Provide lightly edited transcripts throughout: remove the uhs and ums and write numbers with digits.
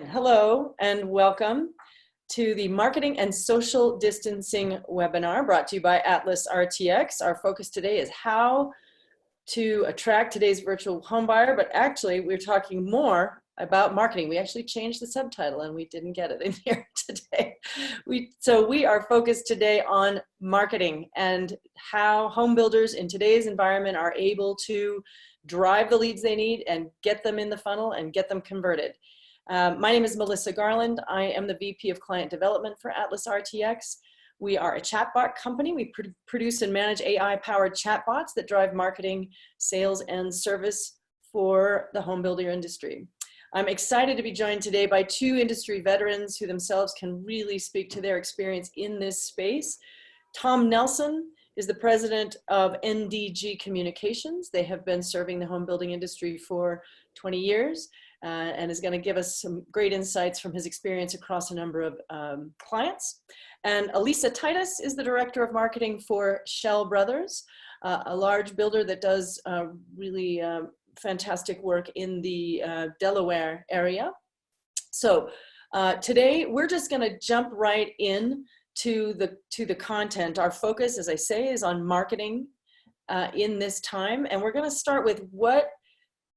Hello and welcome to the Marketing and Social Distancing webinar brought to you by Atlas RTX. Our focus today is how to attract today's virtual home buyer, but actually we're talking more about marketing. We actually changed the subtitle and we didn't get it in here today. So we are focused today on marketing and how home builders in today's environment are able to drive the leads they need and get them in the funnel and get them converted. My name is Melissa Garland. I am the VP of Client Development for Atlas RTX. We are a chatbot company. We produce and manage AI-powered chatbots that drive marketing, sales, and service for the home builder industry. I'm excited to be joined today by two industry veterans who themselves can really speak to their experience in this space. Tom Nelson is the president of NDG Communications. They have been serving the home building industry for 20 years. And is going to give us some great insights from his experience across a number of clients. And Elisa Titus is the Director of Marketing for Shell Brothers, a large builder that does really fantastic work in the Delaware area. So today we're just going to jump right in to the content. Our focus, as I say, is on marketing in this time. And we're going to start with what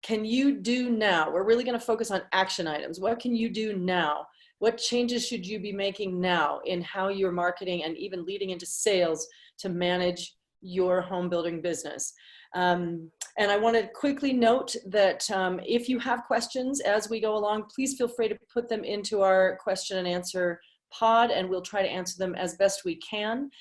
can you do now? We're really going to focus on action items. What can you do now? What changes should you be making now in how you're marketing and even leading into sales to manage your home building business? And I want to quickly note that if you have questions as we go along, please feel free to put them into our question and answer pod, and we'll try to answer them as best we can.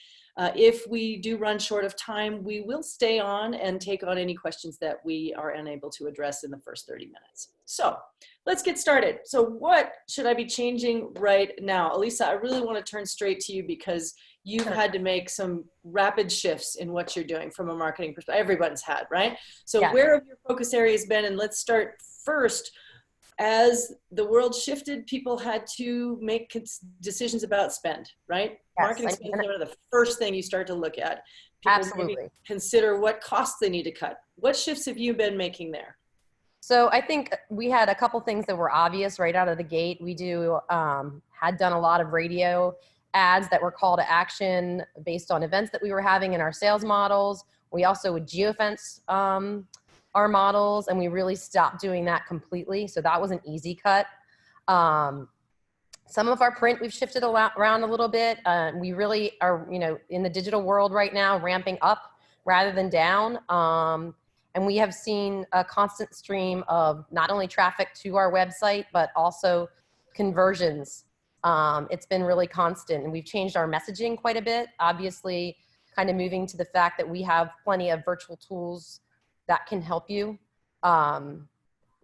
If we do run short of time, we will stay on and take on any questions that we are unable to address in the first 30 minutes. So let's get started. So what should I be changing right now? Elisa, I really want to turn straight to you because you've had to make some rapid shifts in what you're doing from a marketing perspective. Everyone's had, right? So where have your focus areas been? And let's start first. As the world shifted, people had to make decisions about spend, right? Yes, marketing spend is one of the first thing you start to look at. People Absolutely. Consider what costs they need to cut. What shifts have you been making there? So I think we had a couple things that were obvious right out of the gate. We had done a lot of radio ads that were call to action based on events that we were having in our sales models. We also would geofence our models, and we really stopped doing that completely. So that was an easy cut. Some of our print, we've shifted around a little bit. We really are, in the digital world right now, ramping up rather than down. And we have seen a constant stream of not only traffic to our website, but also conversions. It's been really constant, and we've changed our messaging quite a bit. Obviously, kind of moving to the fact that we have plenty of virtual tools that can help you.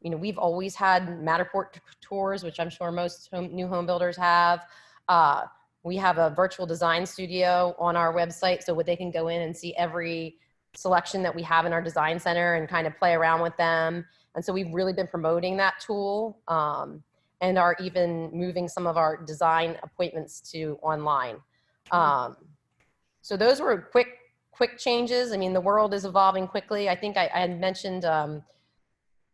We've always had Matterport tours, which I'm sure most new home builders have. We have a virtual design studio on our website so they can go in and see every selection that we have in our design center and kind of play around with them. And so we've really been promoting that tool and are even moving some of our design appointments to online. So those were quick changes. I mean, the world is evolving quickly. I think I had mentioned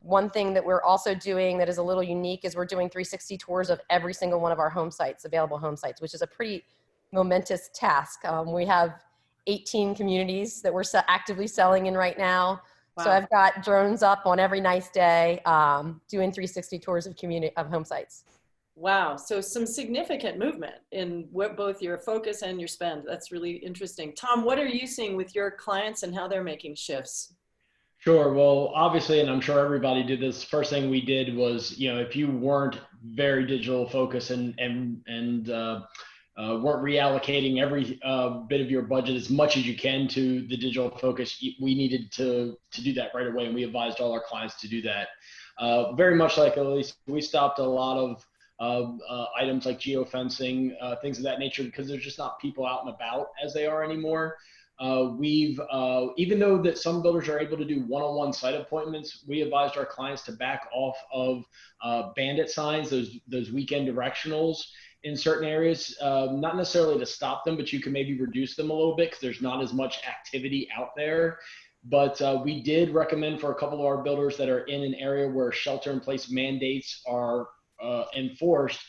one thing that we're also doing that is a little unique is we're doing 360 tours of every single one of our home sites, available home sites, which is a pretty momentous task. We have 18 communities that we're actively selling in right now. Wow. So I've got drones up on every nice day doing 360 tours of home sites. Wow. So some significant movement in both your focus and your spend. That's really interesting. Tom, what are you seeing with your clients and how they're making shifts? Sure. Well, obviously, and I'm sure everybody did this, first thing we did was, if you weren't very digital focused and weren't reallocating every bit of your budget as much as you can to the digital focus, we needed to do that right away. And we advised all our clients to do that. Very much like Elise, we stopped a lot of items like geofencing, things of that nature, because there's just not people out and about as they are anymore. Even though that some builders are able to do one-on-one site appointments, we advised our clients to back off of bandit signs, those weekend directionals in certain areas, not necessarily to stop them, but you can maybe reduce them a little bit because there's not as much activity out there. But we did recommend for a couple of our builders that are in an area where shelter-in-place mandates are enforced.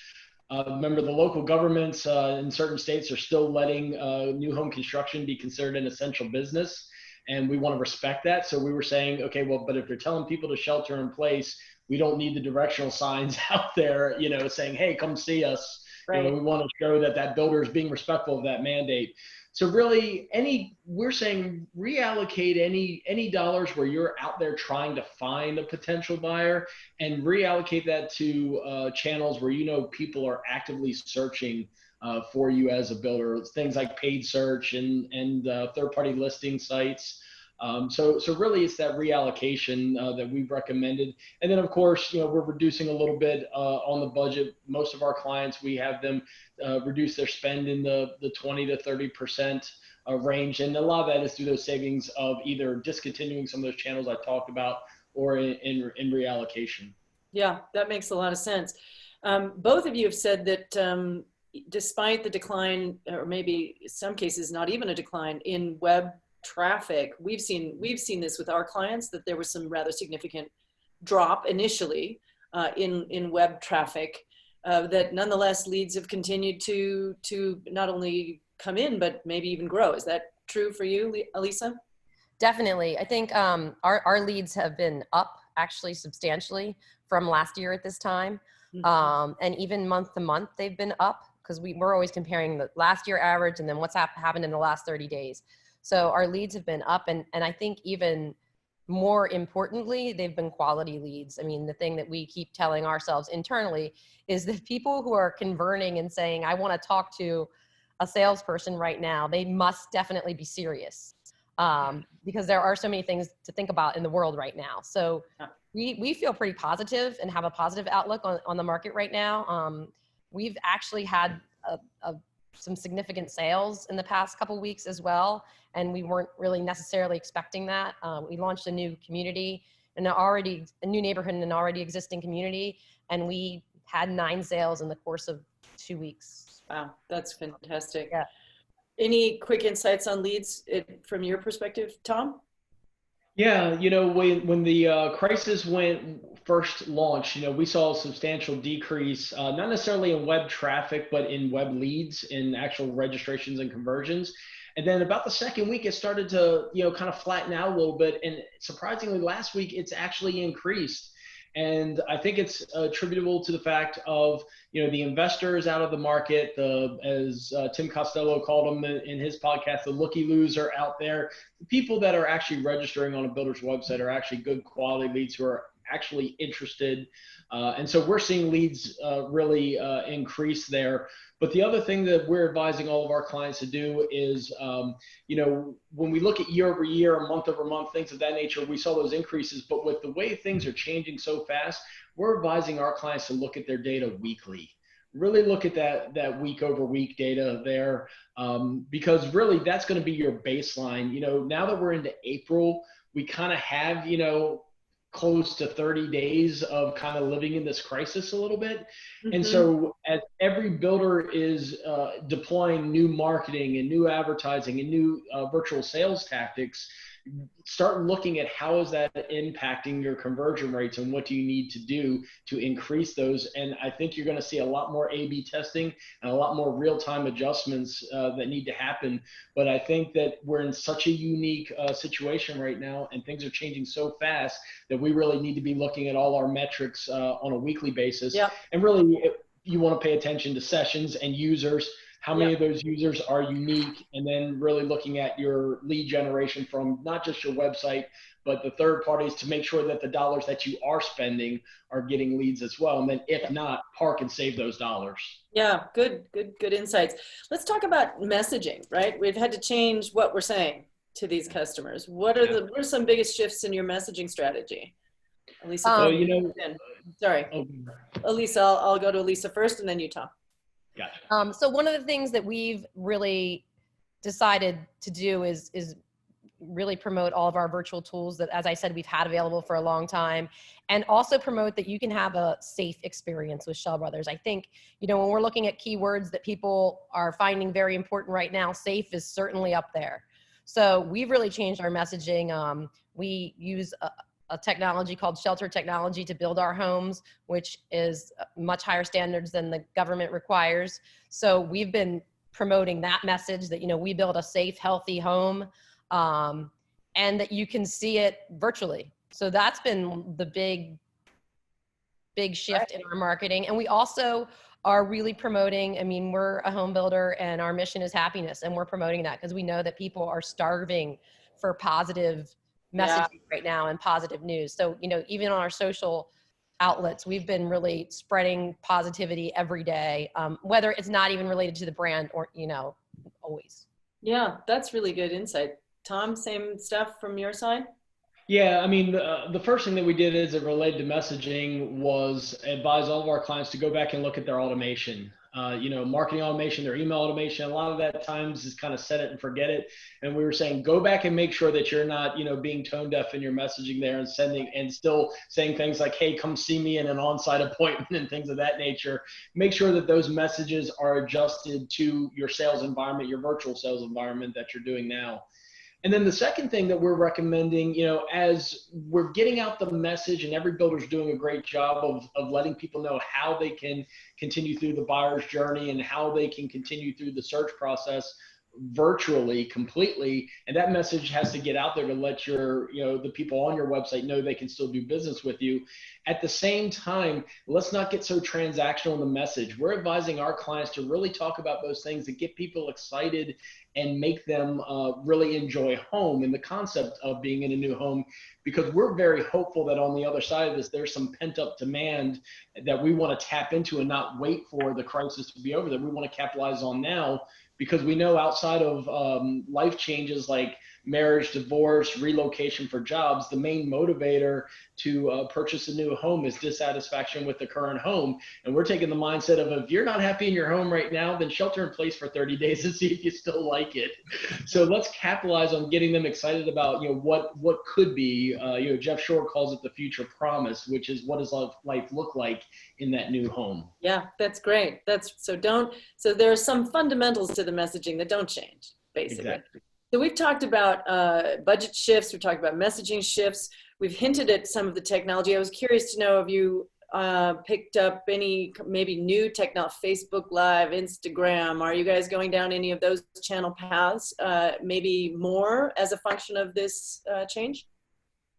Remember, the local governments in certain states are still letting new home construction be considered an essential business, and we want to respect that. So we were saying, okay, well, but if they're telling people to shelter in place, we don't need the directional signs out there, saying, hey, come see us. Right. We want to show that that builder is being respectful of that mandate. So really, we're saying reallocate any dollars where you're out there trying to find a potential buyer, and reallocate that to channels where people are actively searching for you as a builder. Things like paid search and third-party listing sites. So really, it's that reallocation that we've recommended. And then, of course, we're reducing a little bit on the budget. Most of our clients, we have them reduce their spend in the 20 to 30% range. And a lot of that is through those savings of either discontinuing some of those channels I talked about or in reallocation. Yeah, that makes a lot of sense. Both of you have said that despite the decline, or maybe in some cases not even a decline in web traffic, we've seen this with our clients, that there was some rather significant drop initially in web traffic, that nonetheless leads have continued to not only come in but maybe even grow. Is that true for you, Elisa? Definitely. I think our leads have been up actually substantially from last year at this time. Mm-hmm. And even month to month, they've been up, because we're always comparing the last year average and then what's happened in the last 30 days. So our leads have been up, and I think even more importantly, they've been quality leads. I mean, the thing that we keep telling ourselves internally is that people who are converting and saying, I want to talk to a salesperson right now, they must definitely be serious, because there are so many things to think about in the world right now. So we feel pretty positive and have a positive outlook on the market right now. We've actually had some significant sales in the past couple weeks as well, and we weren't really necessarily expecting that. We launched a new community and a new neighborhood in an already existing community, and we had 9 sales in the course of 2 weeks. Wow, that's fantastic. Yeah. Any quick insights on leads from your perspective, Tom? Yeah, when the crisis first launched, we saw a substantial decrease, not necessarily in web traffic, but in web leads, in actual registrations and conversions. And then about the second week, it started to, kind of flatten out a little bit. And surprisingly, last week, it's actually increased. And I think it's attributable to the fact of, the investors out of the market, as Tim Costello called them in his podcast, the looky-loos are out there. The people that are actually registering on a builder's website are actually good quality leads who are actually interested. And so we're seeing leads really increase there. But the other thing that we're advising all of our clients to do is, when we look at year over year, month over month, things of that nature, we saw those increases. But with the way things are changing so fast, we're advising our clients to look at their data weekly. Really look at that week over week data there, because really that's going to be your baseline. Now that we're into April, we kind of have, close to 30 days of kind of living in this crisis a little bit. Mm-hmm. And so as every builder is deploying new marketing and new advertising and new virtual sales tactics, start looking at how is that impacting your conversion rates and what do you need to do to increase those. And I think you're going to see a lot more A/B testing and a lot more real-time adjustments that need to happen. But I think that we're in such a unique situation right now, and things are changing so fast that we really need to be looking at all our metrics on a weekly basis. Yep. And really, you want to pay attention to sessions and users. How many of those users are unique, and then really looking at your lead generation from not just your website, but the third parties, to make sure that the dollars that you are spending are getting leads as well. And then if not, park and save those dollars. Yeah, good insights. Let's talk about messaging, right? We've had to change what we're saying to these customers. What are some biggest shifts in your messaging strategy? Elisa, Elisa, I'll go to Elisa first and then you, Tom. Gotcha. So one of the things that we've really decided to do is really promote all of our virtual tools that, as I said, we've had available for a long time, and also promote that you can have a safe experience with Shell Brothers. I think, when we're looking at keywords that people are finding very important right now, safe is certainly up there. So we've really changed our messaging. We use a a technology called shelter technology to build our homes, which is much higher standards than the government requires. So we've been promoting that message that, you know, we build a safe, healthy home, and that you can see it virtually. So that's been the big shift in our marketing. And we also are really promoting, I mean, we're a home builder and our mission is happiness, and we're promoting that because we know that people are starving for positive messaging right now and positive news. So, you know, even on our social outlets, we've been really spreading positivity every day, whether it's not even related to the brand or, you know, always. Yeah, that's really good insight. Tom, same stuff from your side? Yeah, I mean, the first thing that we did as it related to messaging was advise all of our clients to go back and look at their automation. You know, marketing automation, their email automation, a lot of that times is kind of set it and forget it. And we were saying, go back and make sure that you're not, you know, being tone deaf in your messaging there and sending and still saying things like, hey, come see me in an on-site appointment and things of that nature. Make sure that those messages are adjusted to your sales environment, your virtual sales environment that you're doing now. And then the second thing that we're recommending, you know, as we're getting out the message, and every builder's doing a great job of letting people know how they can continue through the buyer's journey and how they can continue through the search process virtually completely. And that message has to get out there to let your, you know, the people on your website know they can still do business with you. At the same time, let's not get so transactional in the message. We're advising our clients to really talk about those things that get people excited and make them really enjoy home and the concept of being in a new home, because we're very hopeful that on the other side of this, there's some pent up demand that we want to tap into and not wait for the crisis to be over, that we want to capitalize on now, because we know outside of life changes like marriage, divorce, relocation for jobs, the main motivator to purchase a new home is dissatisfaction with the current home. And we're taking the mindset of, if you're not happy in your home right now, then shelter in place for 30 days and see if you still like it. So let's capitalize on getting them excited about, you know, what could be, you know, Jeff Shore calls it the future promise, which is what does life look like in that new home? Yeah, that's great. So there are some fundamentals to the messaging that don't change, basically. Exactly. So we've talked about budget shifts. We've talked about messaging shifts. We've hinted at some of the technology. I was curious to know if you picked up any maybe new technology, Facebook Live, Instagram. Are you guys going down any of those channel paths, maybe more as a function of this change?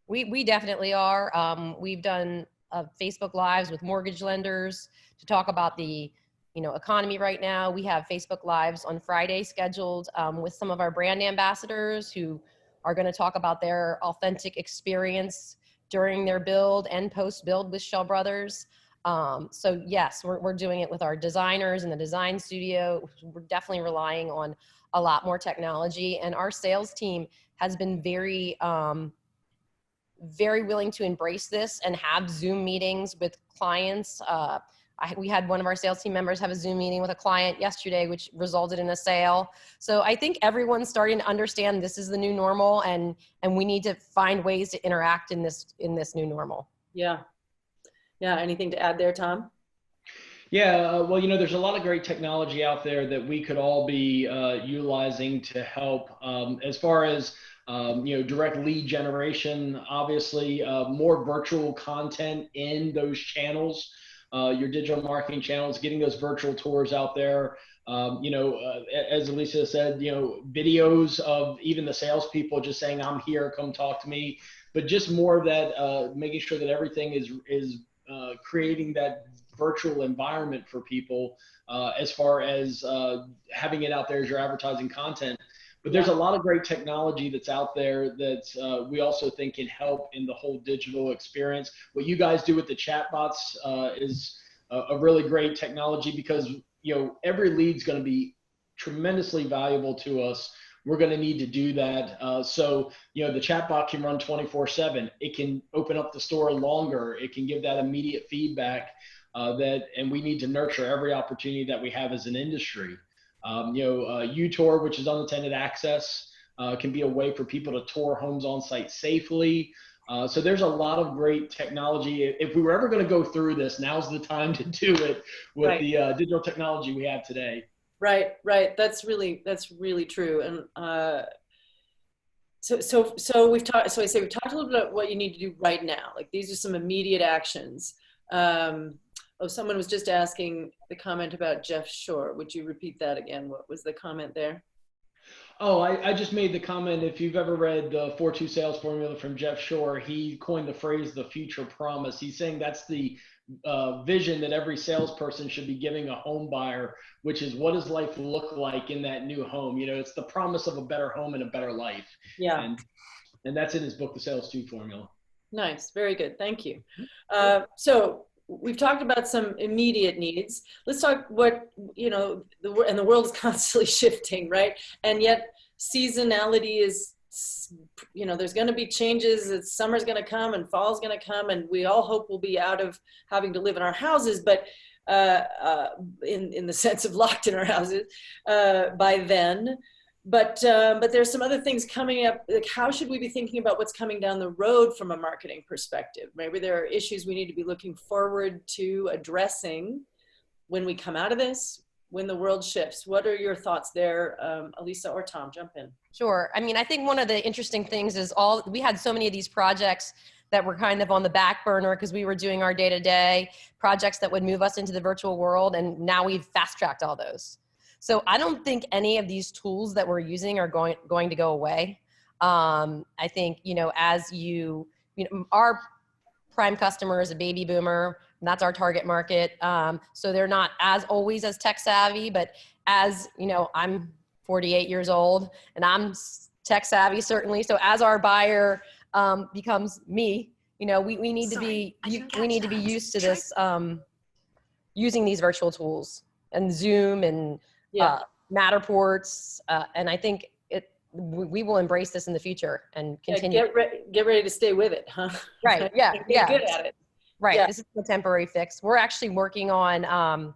We definitely are. We've done Facebook Lives with mortgage lenders to talk about the, you know, economy right now. We have Facebook Lives on Friday scheduled with some of our brand ambassadors who are going to talk about their authentic experience during their build and post-build with Shell Brothers. So yes, we're doing it with our designers in the design studio. We're definitely relying on a lot more technology, and our sales team has been very willing to embrace this and have Zoom meetings with clients. We had one of our sales team members have a Zoom meeting with a client yesterday, which resulted in a sale. So I think everyone's starting to understand this is the new normal, and we need to find ways to interact in this new normal. Yeah. Yeah. Anything to add there, Tom? Yeah, well, you know, there's a lot of great technology out there that we could all be utilizing to help as far as you know, direct lead generation, obviously more virtual content in those channels, your digital marketing channels, getting those virtual tours out there. You know, as Alicia said, you know, videos of even the salespeople just saying, I'm here, come talk to me, but just more of that, making sure that everything is creating that virtual environment for people as far as having it out there as your advertising content. But there's a lot of great technology that's out there that we also think can help in the whole digital experience. What you guys do with the chatbots is a really great technology, because, you know, every lead's going to be tremendously valuable to us. We're going to need to do that. So, you know, the chatbot can run 24/7. It can open up the store longer. It can give that immediate feedback and we need to nurture every opportunity that we have as an industry. You know, UTour, which is unattended access, can be a way for people to tour homes on site safely. So there's a lot of great technology. If we were ever going to go through this, now's the time to do it with the digital technology we have today. Right. That's really true. And So we've talked, so I say we've talked a little bit about what you need to do right now. Like these are some immediate actions. Oh, someone was just asking the comment about Jeff Shore. Would you repeat that again? What was the comment there? Oh, I just made the comment. If you've ever read the 4-2 sales formula from Jeff Shore, he coined the phrase "the future promise." He's saying that's the vision that every salesperson should be giving a home buyer, which is what does life look like in that new home? You know, it's the promise of a better home and a better life. Yeah. And that's in his book, The Sales 2 Formula. Nice. Very good. Thank you. So we've talked about some immediate needs. Let's talk what, you know, and the world is constantly shifting, right? And yet seasonality is, you know, there's going to be changes. Summer's going to come and fall's going to come, and we all hope we'll be out of having to live in our houses, but in the sense of locked in our houses by then. But there's some other things coming up. Like, how should we be thinking about what's coming down the road from a marketing perspective? Maybe there are issues we need to be looking forward to addressing when we come out of this, when the world shifts. What are your thoughts there? Elisa or Tom, jump in. Sure. I mean, I think one of the interesting things is we had so many of these projects that were kind of on the back burner because we were doing our day-to-day projects that would move us into the virtual world. And now we've fast-tracked all those. So I don't think any of these tools that we're using are going to go away. I think, you know, as you know, our prime customer is a baby boomer, and that's our target market. So they're not as always as tech savvy, but as, you know, I'm 48 years old and I'm tech savvy, certainly. So as our buyer becomes me, you know, we need to be used to this, using these virtual tools and Zoom and Matterports. And I think we will embrace this in the future and continue. Get ready to stay with it, huh? Right. Yeah. Get good at it. Right. Yeah. This is a temporary fix. We're actually working on,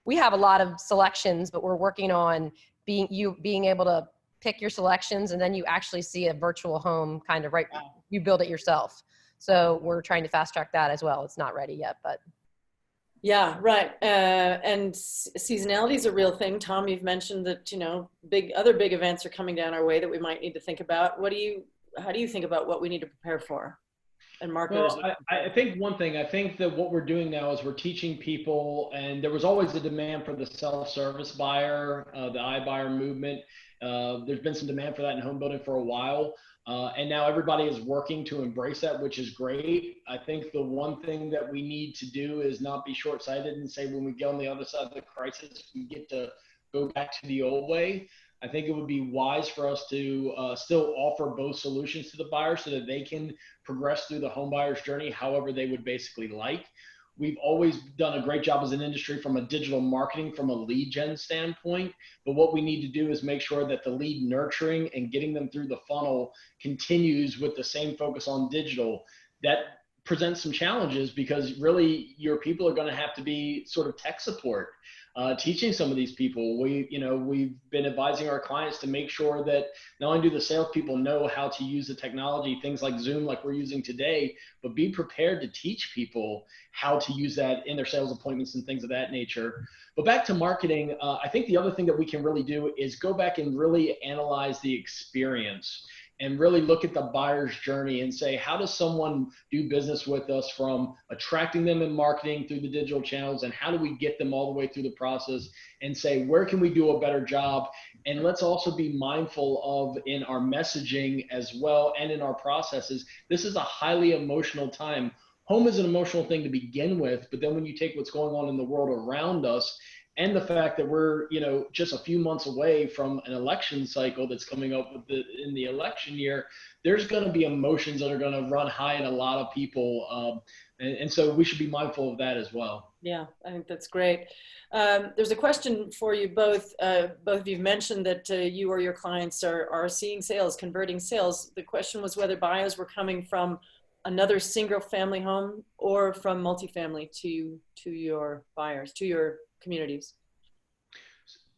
we have a lot of selections, but we're working on being able to pick your selections, and then you actually see a virtual home kind of you build it yourself. So we're trying to fast track that as well. It's not ready yet, but. Yeah, right. And seasonality is a real thing. Tom, you've mentioned that, you know, other big events are coming down our way that we might need to think about. How do you think about what we need to prepare for? And marketers. Well, I think one thing, I think that what we're doing now is we're teaching people, and there was always a demand for the self-service buyer, the iBuyer movement. There's been some demand for that in home building for a while. And now everybody is working to embrace that, which is great. I think the one thing that we need to do is not be short-sighted and say when we get on the other side of the crisis, we get to go back to the old way. I think it would be wise for us to still offer both solutions to the buyer so that they can progress through the home buyer's journey however they would basically like. We've always done a great job as an industry from a digital marketing, from a lead gen standpoint. But what we need to do is make sure that the lead nurturing and getting them through the funnel continues with the same focus on digital. That presents some challenges because really your people are going to have to be sort of tech support. Teaching some of these people, we've been advising our clients to make sure that not only do the salespeople know how to use the technology, things like Zoom, like we're using today, but be prepared to teach people how to use that in their sales appointments and things of that nature. But back to marketing, I think the other thing that we can really do is go back and really analyze the experience and really look at the buyer's journey and say, how does someone do business with us from attracting them in marketing through the digital channels, and how do we get them all the way through the process and say, where can we do a better job? And let's also be mindful of in our messaging as well and in our processes, this is a highly emotional time. Home is an emotional thing to begin with, but then when you take what's going on in the world around us, and the fact that we're, just a few months away from an election cycle that's coming up in the election year, there's going to be emotions that are going to run high in a lot of people. And so we should be mindful of that as well. Yeah, I think that's great. There's a question for you both. Both of you mentioned that you or your clients are seeing sales, converting sales. The question was whether buyers were coming from another single family home or from multifamily to your buyers, to your communities.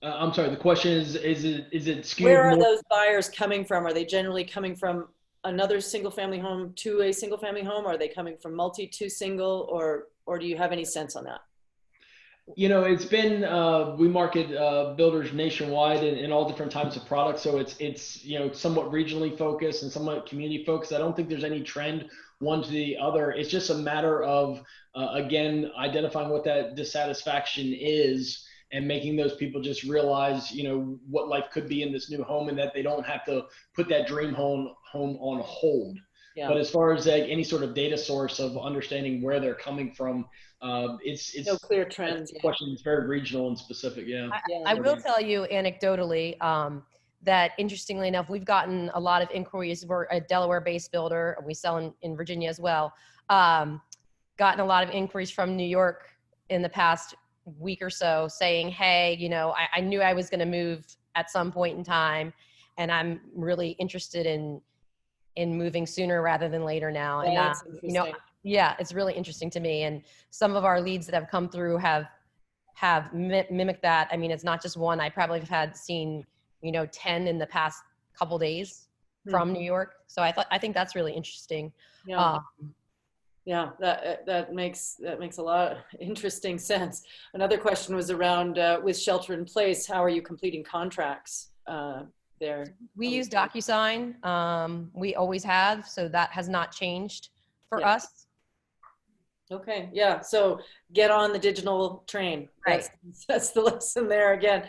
I'm sorry, the question is it skewed? Where are those buyers coming from? Are they generally coming from another single family home to a single family home? Are they coming from multi to single, or do you have any sense on that? You know, it's been we market builders nationwide in all different types of products, so it's you know somewhat regionally focused and somewhat community focused. I don't think there's any trend one to the other. It's just a matter of again identifying what that dissatisfaction is and making those people just realize you know what life could be in this new home and that they don't have to put that dream home on hold. Yeah. But as far as like any sort of data source of understanding where they're coming from, it's No clear trends. a question that's very regional and specific. Yeah. I will tell you anecdotally that interestingly enough, we've gotten a lot of inquiries. We're a Delaware-based builder, and we sell in Virginia as well. Gotten a lot of inquiries from New York in the past week or so saying, hey, you know, I knew I was going to move at some point in time, and I'm really interested in moving sooner rather than later now. And That's you know, yeah, it's really interesting to me. And some of our leads that have come through have mimicked that. I mean, it's not just one. I probably have seen, you know, 10 in the past couple days from New York. So I think that's really interesting. Yeah. Yeah, that makes a lot of interesting sense. Another question was around with shelter in place, how are you completing contracts there? We use DocuSign. We always have, so that has not changed for us. Okay, yeah, so get on the digital train. Right. That's the lesson there again.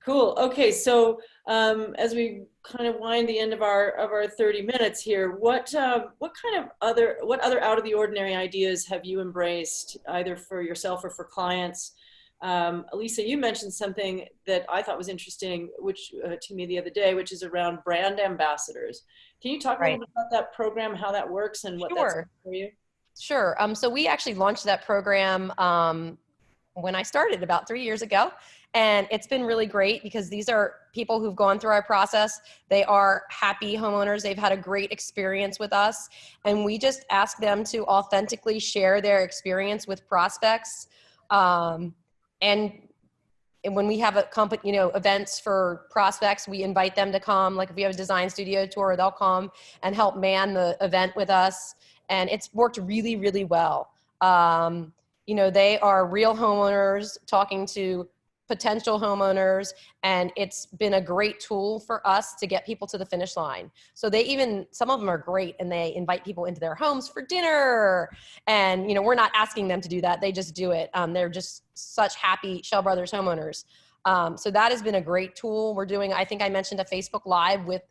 Cool. Okay, so as we kind of wind the end of our 30 minutes here, what other out of the ordinary ideas have you embraced either for yourself or for clients? Elisa, you mentioned something that I thought was interesting, which to me the other day, which is around brand ambassadors. Can you talk a little bit about that program, how that works, and what that's for you? Sure. So we actually launched that program when I started about 3 years ago. And it's been really great because these are people who've gone through our process. They are happy homeowners. They've had a great experience with us. And we just ask them to authentically share their experience with prospects. And when we have events for prospects, we invite them to come. Like if we have a design studio tour, they'll come and help man the event with us. And it's worked really, really well. You know, they are real homeowners talking to potential homeowners, and it's been a great tool for us to get people to the finish line. So some of them are great, and they invite people into their homes for dinner. And, you know, we're not asking them to do that. They just do it. They're just such happy Shell Brothers homeowners. So that has been a great tool. I think I mentioned a Facebook Live with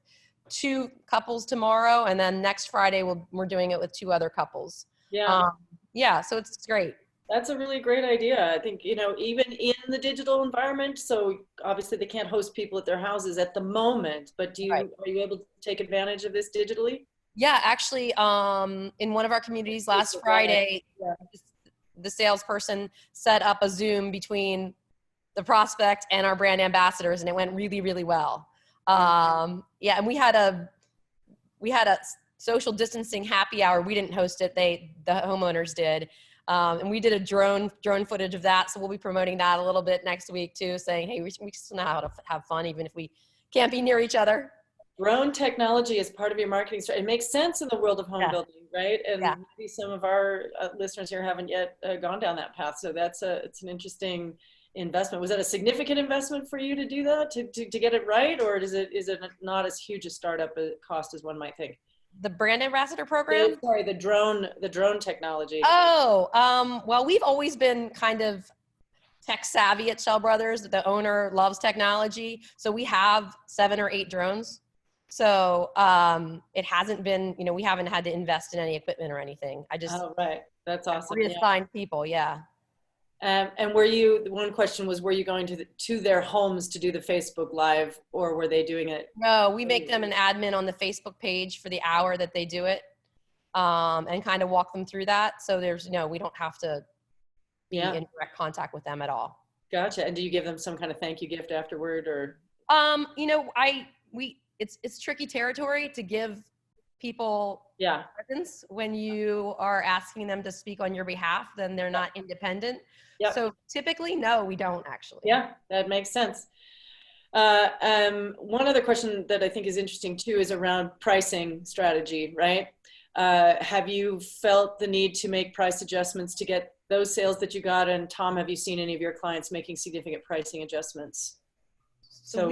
2 couples tomorrow, and then next Friday we're doing it with 2 other couples. Yeah. So it's great. That's a really great idea. I think, you know, even in the digital environment, so obviously they can't host people at their houses at the moment, but are you able to take advantage of this digitally? Yeah, actually, in one of our communities last Friday, the salesperson set up a Zoom between the prospect and our brand ambassadors, and it went really, really well. And we had a social distancing happy hour. We didn't host it. The homeowners did. And we did a drone footage of that. So we'll be promoting that a little bit next week too, saying, hey, we still know how to have fun, even if we can't be near each other. Drone technology is part of your marketing strategy. It makes sense in the world of home building, right? And maybe some of our listeners here haven't yet gone down that path. So it's an interesting investment. Was that a significant investment for you to do that, to get it right? Or is it not as huge a startup cost as one might think? The brand ambassador program? Sorry, the drone technology. Oh, well, we've always been kind of tech savvy at Shell Brothers. The owner loves technology. So we have 7 or 8 drones. So it hasn't been, you know, we haven't had to invest in any equipment or anything. Oh, right. That's awesome. Reassigned people, yeah. And one question was, were you going to their homes to do the Facebook Live, or were they doing it? No, we make them an admin on the Facebook page for the hour that they do it, and kind of walk them through that. So we don't have to be in direct contact with them at all. Gotcha. And do you give them some kind of thank you gift afterward, or? You know, it's tricky territory to give people presents when you are asking them to speak on your behalf. Then they're not independent. Yep. So typically, no, we don't actually. Yeah, that makes sense. One other question that I think is interesting too is around pricing strategy, right? Have you felt the need to make price adjustments to get those sales that you got? And Tom, have you seen any of your clients making significant pricing adjustments? So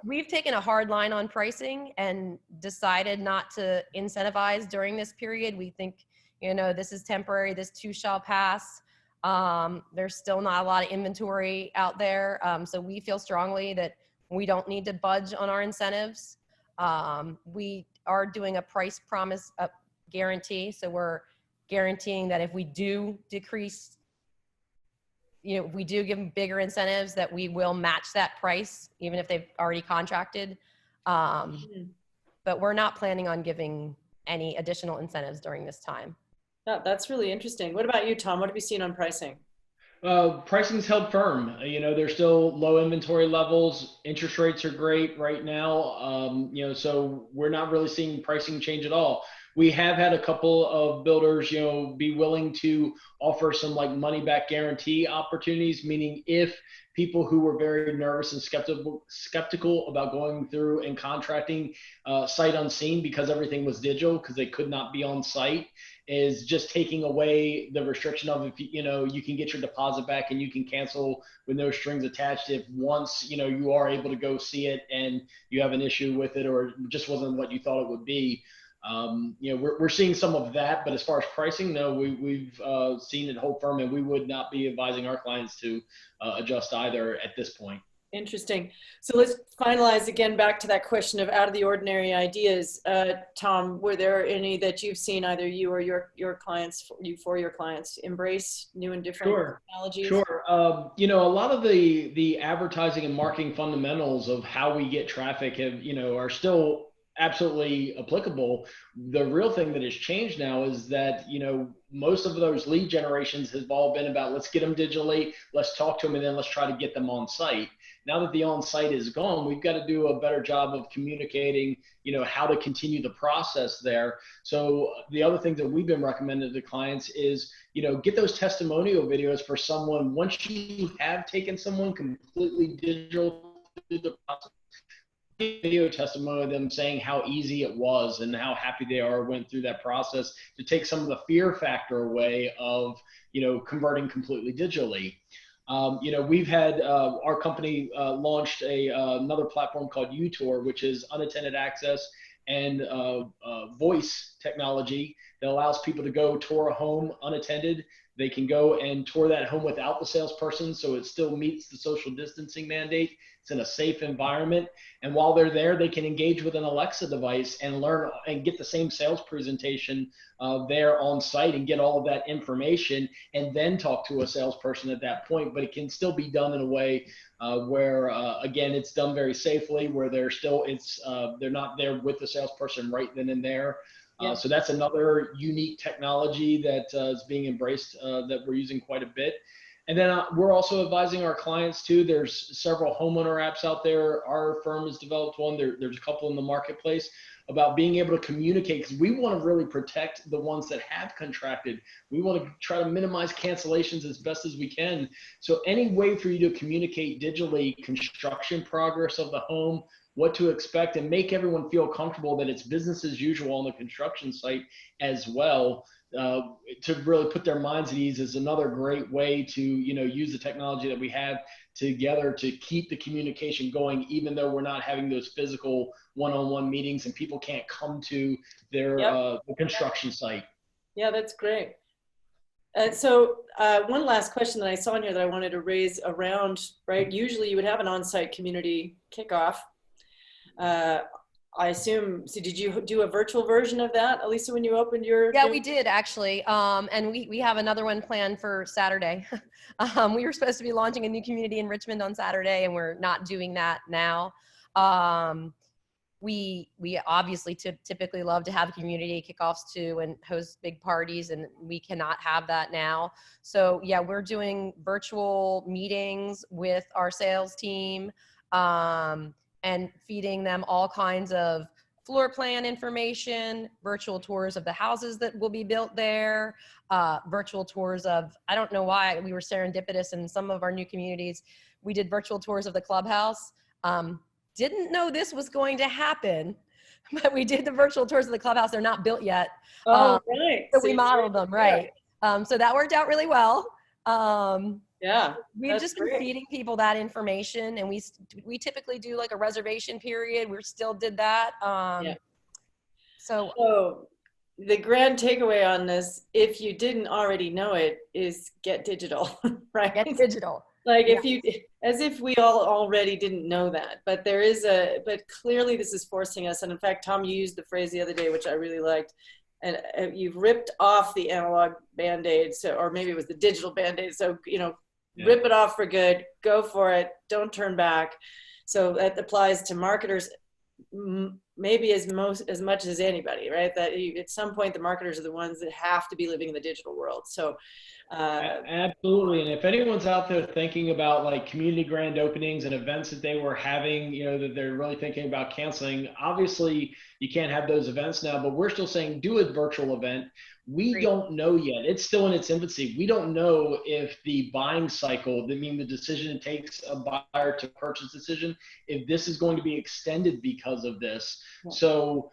we've taken a hard line on pricing and decided not to incentivize during this period. We think, this is temporary. This too shall pass. There's still not a lot of inventory out there. So we feel strongly that we don't need to budge on our incentives. We are doing a price promise guarantee. So we're guaranteeing that if we do decrease, if we do give them bigger incentives, that we will match that price, even if they've already contracted. But we're not planning on giving any additional incentives during this time. That's really interesting. What about you, Tom? What have you seen on pricing? Pricing's held firm. There's still low inventory levels. Interest rates are great right now. So we're not really seeing pricing change at all. We have had a couple of builders, be willing to offer some like money back guarantee opportunities, meaning if people who were very nervous and skeptical about going through and contracting sight unseen because everything was digital, because they could not be on site, is just taking away the restriction of, if you can get your deposit back and you can cancel with no strings attached if once you are able to go see it and you have an issue with it or it just wasn't what you thought it would be. We're seeing some of that, but as far as pricing, no, we've seen it hold firm, and we would not be advising our clients to adjust either at this point. Interesting. So let's finalize again back to that question of out of the ordinary ideas. Tom, were there any that you've seen either you or your clients, for your clients, embrace new and different technologies? Sure. A lot of the advertising and marketing fundamentals of how we get traffic are still absolutely applicable. The real thing that has changed now is that, most of those lead generations have all been about, let's get them digitally, let's talk to them, and then let's try to get them on site. Now that the on site is gone, we've got to do a better job of communicating, how to continue the process there. So the other thing that we've been recommending to clients is, get those testimonial videos for someone. Once you have taken someone completely digital through the process, video testimony of them saying how easy it was and how happy they went through that process, to take some of the fear factor away of converting completely digitally. We've had our company launched another platform called UTour, which is unattended access and voice technology that allows people to go tour a home unattended. They can go and tour that home without the salesperson, so it still meets the social distancing mandate. It's in a safe environment. And while they're there, they can engage with an Alexa device and learn and get the same sales presentation there on site and get all of that information, and then talk to a salesperson at that point. But it can still be done in a way where, again, it's done very safely, where they're not there with the salesperson right then and there. So that's another unique technology that is being embraced that we're using quite a bit. And then we're also advising our clients too. There's several homeowner apps out there. Our firm has developed one. There's a couple in the marketplace about being able to communicate, because we want to really protect the ones that have contracted. We want to try to minimize cancellations as best as we can. So any way for you to communicate digitally construction progress of the home, what to expect, and make everyone feel comfortable that it's business as usual on the construction site as well, to really put their minds at ease, is another great way to use the technology that we have together to keep the communication going, even though we're not having those physical one-on-one meetings and people can't come to their the construction site. Yeah, that's great. So one last question that I saw in here that I wanted to raise around, right? Usually you would have an on-site community kickoff. I assume, so did you do a virtual version of that, Elisa, when you opened your? Yeah, we did actually. And we have another one planned for Saturday. We were supposed to be launching a new community in Richmond on Saturday, and we're not doing that now. We obviously typically love to have community kickoffs too and host big parties, and we cannot have that now. So yeah, we're doing virtual meetings with our sales team, and feeding them all kinds of floor plan information, virtual tours of the houses that will be built there, virtual tours of, I don't know why we were serendipitous in some of our new communities. We did virtual tours of the clubhouse. Didn't know this was going to happen, but we did the virtual tours of the clubhouse. They're not built yet. Oh, right. So we modeled them, right. So that worked out really well. Yeah. We've just been feeding people that information, and we typically do like a reservation period. We still did that. Yeah. So the grand takeaway on this, if you didn't already know it, is get digital, right? Get digital. Like as if we all already didn't know that, but but clearly this is forcing us. And in fact, Tom, you used the phrase the other day, which I really liked, and you've ripped off the analog Band-Aid. Or maybe it was the digital Band-Aid. So, rip it off for good, go for it. Don't turn back. So that applies to marketers maybe as much as anybody, right? That at some point the marketers are the ones that have to be living in the digital world. So absolutely. And if anyone's out there thinking about like community grand openings and events that they were having, that they're really thinking about canceling, obviously you can't have those events now, but we're still saying do a virtual event. We don't know yet. It's still in its infancy. We don't know if the buying cycle, the decision it takes a buyer to purchase decision, if this is going to be extended because of this. Yeah. So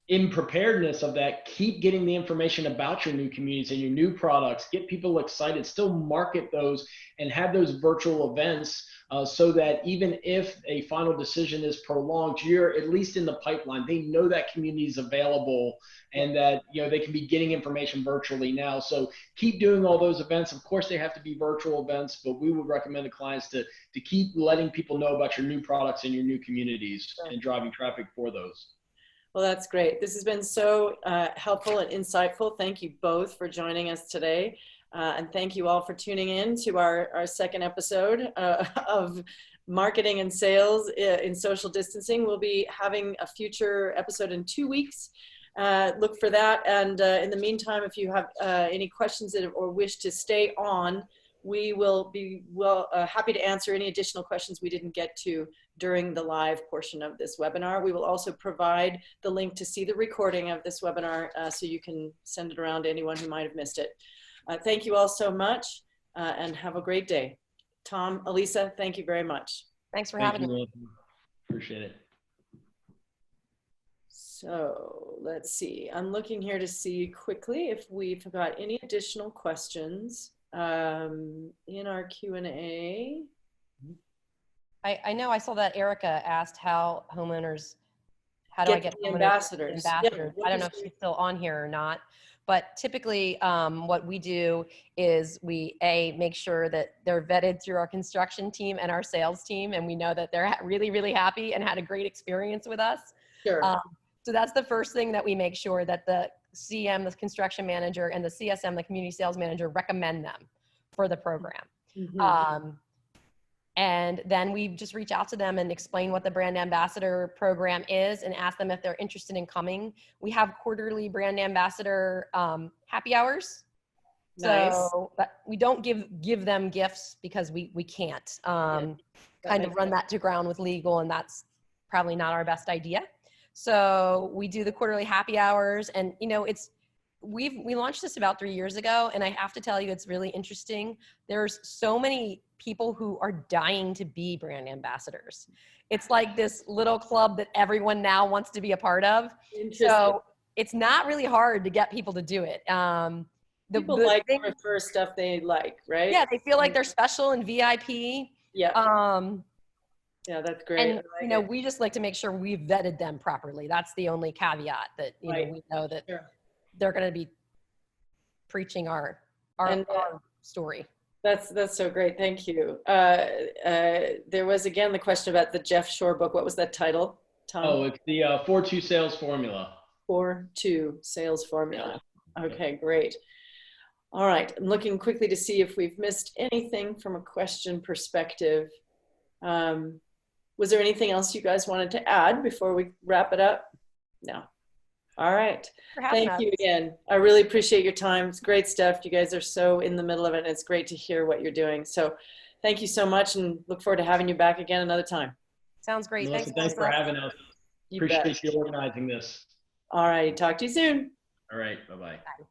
in preparedness of that, keep getting the information about your new communities and your new products, get people excited, still market those and have those virtual events so that even if a final decision is prolonged, you're at least in the pipeline. They know that community is available and that they can be getting information virtually now. So keep doing all those events. Of course, they have to be virtual events, but we would recommend to clients to keep letting people know about your new products and your new communities and driving traffic for those. Well, that's great. This has been so helpful and insightful. Thank you both for joining us today. And thank you all for tuning in to our second episode of Marketing and Sales in Social Distancing. We'll be having a future episode in 2 weeks. Look for that. And in the meantime, if you have any questions or wish to stay on, we will be happy to answer any additional questions we didn't get to during the live portion of this webinar. We will also provide the link to see the recording of this webinar so you can send it around to anyone who might have missed it. Thank you all so much and have a great day. Tom, Elisa, thank you very much. Thanks for having me. Appreciate it. So let's see. I'm looking here to see quickly if we've got any additional questions in our Q&A. I know I saw that Erica asked how do I get ambassadors? Yeah, I don't know if she's still on here or not, but typically what we do is we make sure that they're vetted through our construction team and our sales team, and we know that they're really, really happy and had a great experience with us. Sure. So that's the first thing that we make sure that the CM, the construction manager, and the CSM, the community sales manager, recommend them for the program. Mm-hmm. And then we just reach out to them and explain what the brand ambassador program is and ask them if they're interested in coming. We have quarterly brand ambassador happy hours. Nice. So but we don't give them gifts because we can't kind of run that to ground with legal, and that's probably not our best idea. So we do the quarterly happy hours, and we launched this about 3 years ago, and I have to tell you, it's really interesting. There's so many people who are dying to be brand ambassadors. It's like this little club that everyone now wants to be a part of. So it's not really hard to get people to do it. People like to refer stuff they like, right? Yeah, they feel like they're special and VIP. Yeah. Yeah, that's great. And we just like to make sure we've vetted them properly. That's the only caveat that we know that they're going to be preaching our story. That's so great. Thank you. There was again the question about the Jeff Shore book. What was that title, Tom? Oh, it's the 4-2 Sales Formula. 4-2 Sales Formula. Okay, great. All right. I'm looking quickly to see if we've missed anything from a question perspective. Was there anything else you guys wanted to add before we wrap it up? No. All right. Thank you again. I really appreciate your time. It's great stuff. You guys are so in the middle of it, and it's great to hear what you're doing. So thank you so much, and look forward to having you back again another time. Sounds great. Melissa, thanks for having us. Appreciate you organizing this. All right. Talk to you soon. All right. Bye-bye. Bye.